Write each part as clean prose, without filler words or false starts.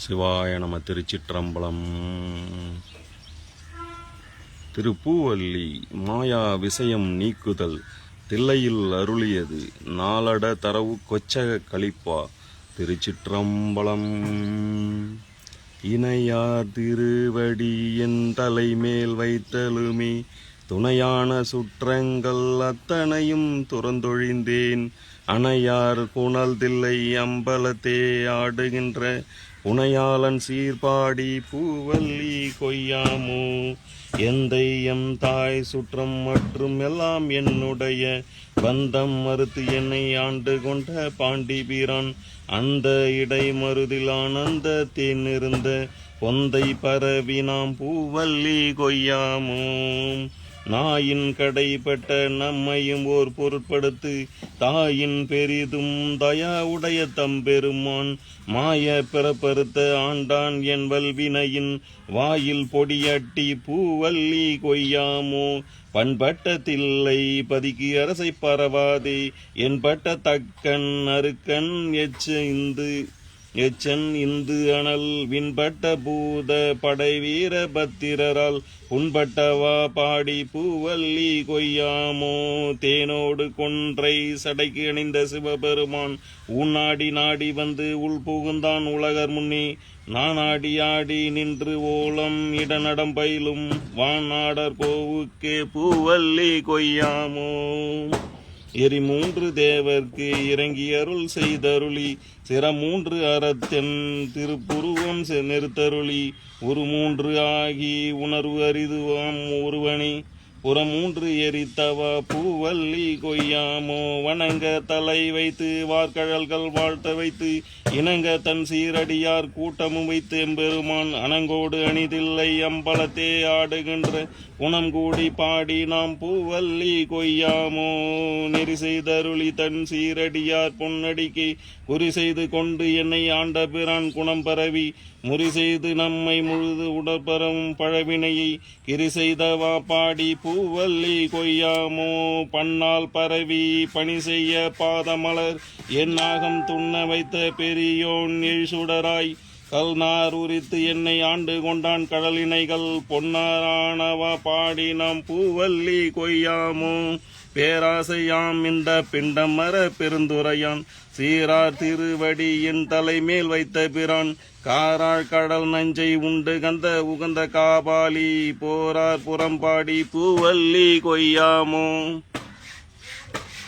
சிவாய நம. திருச்சிற்றம்பலம். திருப்பூவல்லி மாயா விஷயம் நீக்குதல் தில்லையில் அருளியது நாளட தரவு கொச்சக கலிப்பா. திருச்சிற்றம்பலம். இணையார் திருவடி என் தலைமேல் வைத்தலுமே துணையான சுற்றங்கள் அத்தனையும் துறந்தொழிந்தேன். அணையார் புனல் தில்லை அம்பலத்தே ஆடுகின்ற புனையாளன் சீர்பாடி பூவல்லி கொய்யாமோ. எந்தை எம் தாய் சுற்றம் மற்றும் எல்லாம் என்னுடைய பந்தம் மறுத்து என்னை ஆண்டு கொண்ட பாண்டி வீரான் அந்த இடை மருதில் ஆனந்த தேனிருந்த பொந்தை பரவி நாம் பூவல்லி கொய்யாமோ. நாயின் கடைப்பட்ட நம்மையும் ஓர் பொருட்படுத்து தாயின் பெரிதும் தயா உடைய தம்பெருமான் மாய பிறப்பறுத்த ஆண்டான் என் வல்வினையின் வாயில் பொடியட்டி பூவல்லி கொய்யாமோ. பண்பட்ட தில்லை பதிக்கு அரசை பரவாதே என்பட்ட தக்கன் அருக்கன் எச்சன் இந்து அனல் விண்பட்ட பூத படை வீர பத்திரரால் புண்பட்டவா பாடி பூவல்லி கொய்யாமோ. தேனோடு கொன்றை சடைக்கு அணிந்த சிவபெருமான் உன்னாடி நாடி வந்து உள் புகுந்தான் உலகர் முன்னே. நான் ஆடி ஆடி நின்று ஓலம் இடநடம் பயிலும் வானாடர் கோவுக்கே பூவல்லி கொய்யாமோ. எரி மூன்று தேவர்க்கு இறங்கி அருள் செய்தருளி சிறமூன்று அறத்தென் திருப்புருவம் நிறுத்தருளி ஒரு மூன்று ஆகி உணர்வு அரிதுவாம் ஒருவனே புறமூன்று எரித்தவா பூவல்லி கொய்யாமோ. வணங்க தலை வைத்து வார்கழல்கள் வாழ்த்த வைத்து இணங்க தன் சீரடியார் கூட்டமும் வைத்து எம்பெருமான் அணங்கோடு அணிதில்லை அம்பலத்தே ஆடுகின்ற குணம் கூடி பாடி நாம் பூவல்லி கொய்யாமோ. நெறி செய்தருளி தன் சீரடியார் பொன்னடிக்கு குறி செய்து கொண்டு என்னை ஆண்ட பிரான் குணம் பரவி முறி செய்து நம்மை முழுது உடற்பரவும் பழவினையை கிரி செய்தவா பாடி பூவல்லி கொய்யாமோ. பன்னால் பரவி பணி செய்ய பாதமலர் என் நாகம் துண்ண வைத்த பெரியோன் எழுசுடராய் கல்நார் உரித்து என்னை ஆண்டு கொண்டான் கடலினைகள் பொன்னாரானவா பாடி நாம் பூவல்லி கொய்யாமோ. பேராசையாம் இந்த பிண்டம் மர பெருந்துரையான் சீரார் திருவடி என் தலைமேல் வைத்த பிரான் காராள் கடல் நஞ்சை உண்டு கந்த உகந்த காபாலி போரார் புறம்பாடி பூவல்லி கொய்யாமோ.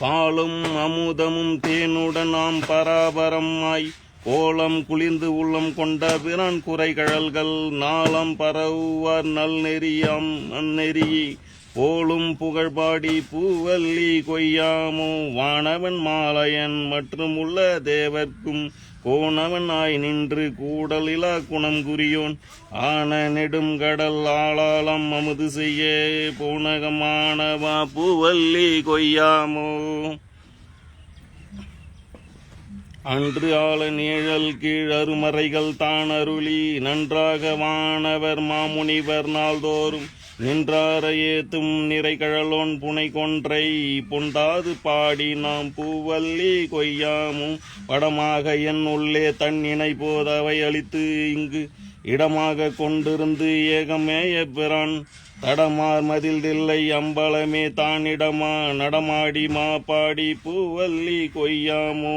பாலும் அமுதமும் தேனுடன் நாம் பராபரமாய் கோலம் குளிர்ந்து உள்ளம் கொண்ட பிரான் குறைகழல்கள் நாளம் பரவுவார் நல் நெறியாம் நன்னெறியே போலும் புகழ்பாடி பூவல்லி கொய்யாமோ. வானவன் மாலையன் மற்றும் உள்ள தேவர்க்கும் கோணவன் ஆய் நின்று கூடலிலா குணம் குறியோன் ஆன நெடும் கடல் ஆளாளம் அமுது செய்ய போனகமானவா பூவல்லி கொய்யாமோ. அன்று ஆள நிழல் கீழ் அருமறைகள் தான் அருளி நன்றாக வானவர் மாமுனிவர் நாள்தோறும் நின்றார ஏத்தும் நிறை கழலோன் புனை கொன்றை பொந்தாது பாடி நாம் பூவல்லி கொய்யாமும். படமாக என் உள்ளே தன் இணை போதவை அளித்து இங்கு இடமாக கொண்டிருந்து ஏகமேய பிரான் தடமார் மதில் தில்லை அம்பலமே தானிடமா நடமாடி மா பாடி பூவல்லி கொய்யாமோ.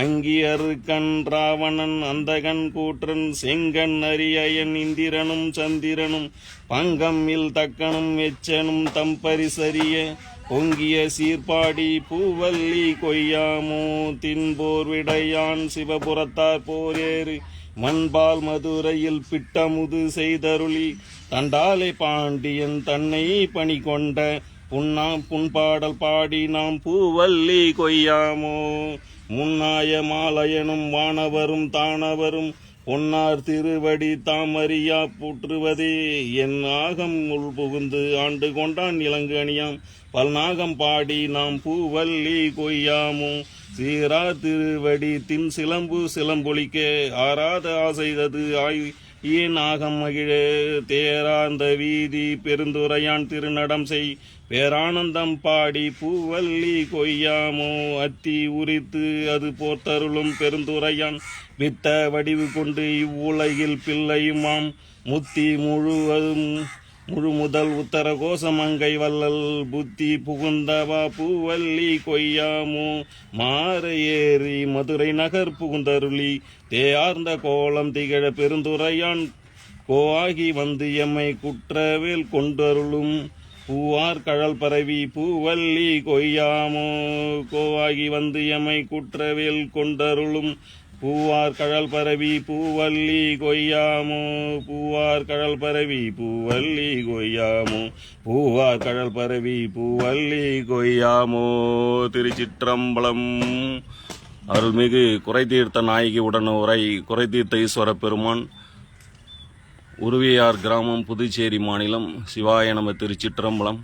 அங்கி அருக்கன் ராவணன் அந்தகன் கூற்றன் செங்கன் அரியன் இந்திரனும் சந்திரனும் பங்கம் இல் தக்கனும் எச்சனும் தம்பரிசரிய பொங்கிய சீர்பாடி பூவல்லி கொய்யாமோ. தின்போர் விடையான் சிவபுரத்தார் போரேறு மண்பால் மதுரையில் பிட்டமுது செய்தருளி தண்டாலை பாண்டியன் தன்னை பணி கொண்ட புன்பாடல் பாடி நாம் பூவல்லி கொய்யாமோ. முன்னாய மாலையனும் வானவரும் தானவரும் பொன்னார் திருவடி தாமறியா புற்றுவதே என் ஆகம் உள் புகுந்து ஆண்டு கொண்டான் இலங்கு அணியாம் பல்நாகம் பாடி நாம் பூவல்லி கொய்யாமோ. சீரார் திருவடி தின் சிலம்பு சிலம்பொழிக்க ஆராத ஆசைதது ஏன் ஆகம் மகிழ தேராந்த வீதி பெருந்துரையான் திருநடம் செய் பேரானந்தம் பாடி பூவல்லி கொய்யாமோ அத்தி உரித்து அது போர்த்தருளும் பெருந்துரையான் வித்த வடிவு கொண்டு இவ்வுலகில் பிள்ளையுமாம் முத்தி முழு முதல் உத்தர கோசமங்கை வல்லல் புத்தி புகுந்தவா பூவல்லி கொய்யாமோ மாற ஏறி மதுரை நகர் புகுந்தருளி தேயார்ந்த கோலம் திகழ பெருந்துரையான் கோஆகி வந்து எம்மை குற்றவேல் கொண்டருளும் பூவார் கழல் பரவி பூவல்லி கொய்யாமோ கோவாகி வந்து எம்மை குற்றவேல் கொண்டருளும் பூவார் கழல் பரவி பூவல்லி கொய்யாமோ பூவார் கழல் பரவி பூவல்லி கொய்யாமோ பூவார் கழல் பரவி பூவல்லி கொய்யாமோ. திருச்சிற்றம்பலம். அருள்மிகு குறைதீர்த்த நாயகி உடனுரை குறைதீர்த்த ஈஸ்வர பெருமான், உருவியார் கிராமம், புதுச்சேரி மாநிலம். சிவாய நம. திருச்சிற்றம்பலம்.